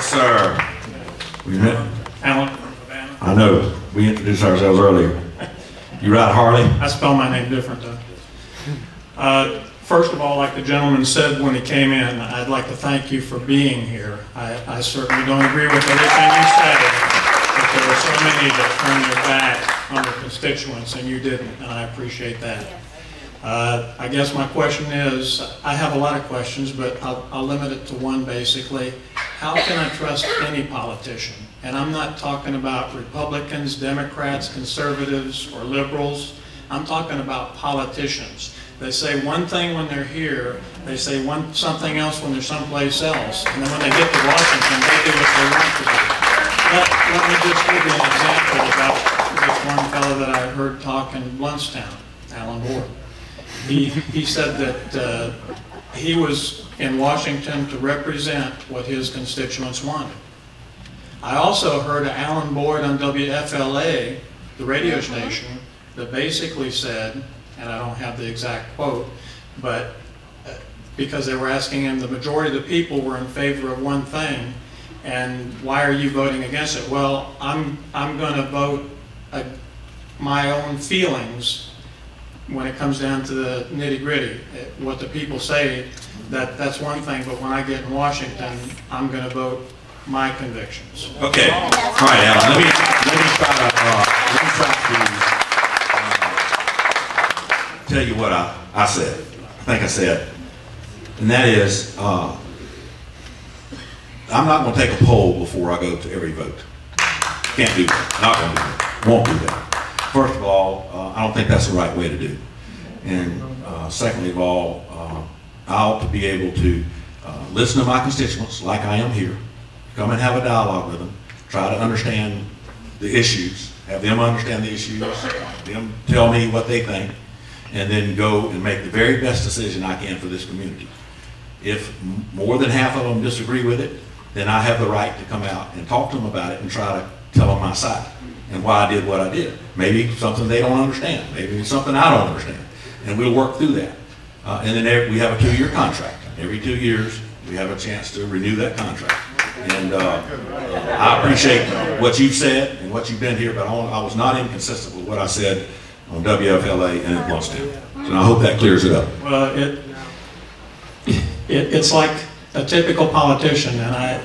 sir. We met. Alan. I know. We introduced ourselves earlier. You ride Harley? I spell my name different though. First of all, like the gentleman said when he came in, I'd like to thank you for being here. I certainly don't agree with everything you say, but there are so many that turn their back on their constituents, and you didn't, and I appreciate that. I guess my question is, I have a lot of questions, but I'll limit it to one basically. How can I trust any politician? And I'm not talking about Republicans, Democrats, conservatives, or liberals. I'm talking about politicians. They say one thing when they're here, they say something else when they're someplace else, and then when they get to Washington, they do what they want to do. Let me just give you an example about this one fellow that I heard talk in Blountstown, Alan Board. He said that he was in Washington to represent what his constituents wanted. I also heard Alan Boyd on WFLA, the radio station, that basically said, and I don't have the exact quote, but because they were asking him, the majority of the people were in favor of one thing, and why are you voting against it? Well, I'm going to vote my own feelings when it comes down to the nitty-gritty. What the people say, that's one thing, but when I get in Washington, I'm going to vote my convictions. Okay. All right, Alan. Let me try to tell you what I said. I think I said, and that is, I'm not going to take a poll before I go to every vote. Can't do that. Not going to do that. Won't do that. First of all, I don't think that's the right way to do. And secondly of all, I ought to be able to listen to my constituents like I am here, come and have a dialogue with them, try to understand the issues, have them understand the issues, them tell me what they think, and then go and make the very best decision I can for this community. If more than half of them disagree with it, then I have the right to come out and talk to them about it and try to tell them my side and why I did what I did. Maybe something they don't understand, maybe something I don't understand, and we'll work through that. And then we have a 2-year contract. Every 2 years, we have a chance to renew that contract. And I appreciate what you've said and what you've been here, but I was not inconsistent with what I said on WFLA and in Blountstown. So I hope that clears it up. Well, it's like a typical politician, and I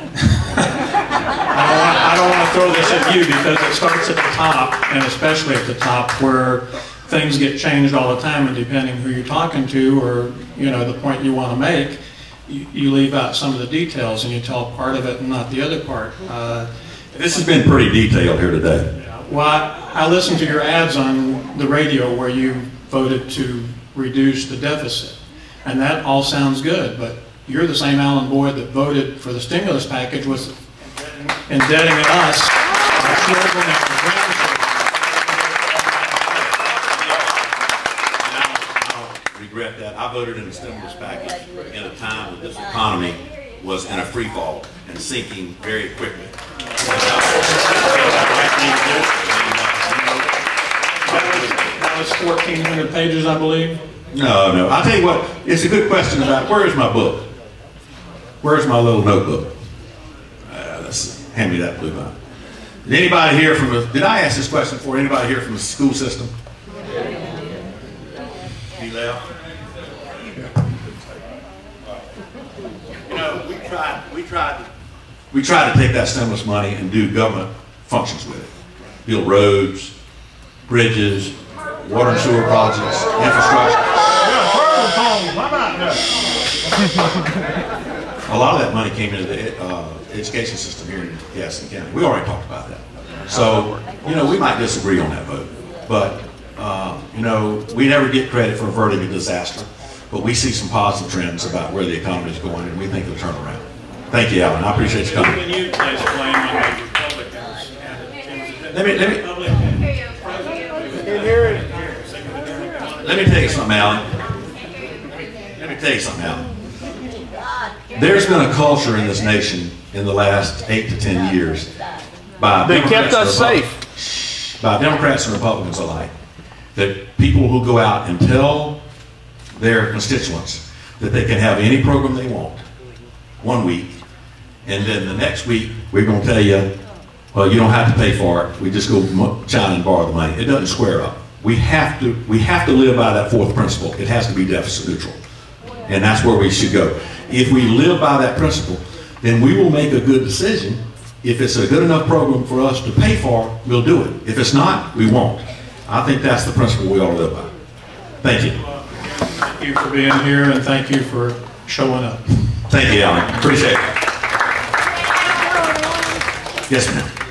don't want to throw this at you because it starts at the top, and especially at the top where things get changed all the time, and depending who you're talking to or the point you want to make, you leave out some of the details and you tell part of it and not the other part. This has been pretty detailed here today. Well, I listened to your ads on the radio where you voted to reduce the deficit, and that all sounds good, but you're the same Alan Boyd that voted for the stimulus package was indebting us, our children and our grandchildren. I don't regret that. I voted in the stimulus package at a time when this economy was in a free fall and sinking very quickly. That was 1,400 pages, I believe. No. I'll tell you what, it's a good question about where is my book? Where's my little notebook? Hand me that blue line. Did anybody here did I ask this question before? Anybody here from the school system? He left. We tried to take that stimulus money and do government functions with it. Build roads, bridges, water and sewer projects, infrastructure. A lot of that money came into the education system here in Gaston County. We already talked about that. So, we might disagree on that vote, but, we never get credit for averting a disaster, but we see some positive trends about where the economy is going, and we think it'll turn around. Thank you, Alan. I appreciate you coming. Can you place blame on the Republicans? Let me tell you something, Alan. There's been a culture in this nation in the last 8 to 10 years by they kept us safe. By Democrats and Republicans alike, that people who go out and tell their constituents that they can have any program they want 1 week, And then the next week, we're going to tell you, well, you don't have to pay for it. We just go China and borrow the money. It doesn't square up. We have to live by that fourth principle. It has to be deficit neutral. And that's where we should go. If we live by that principle, then we will make a good decision. If it's a good enough program for us to pay for, we'll do it. If it's not, we won't. I think that's the principle we ought to live by. Thank you. Thank you for being here, and thank you for showing up. Thank you, Alan. Appreciate it. Yes, ma'am.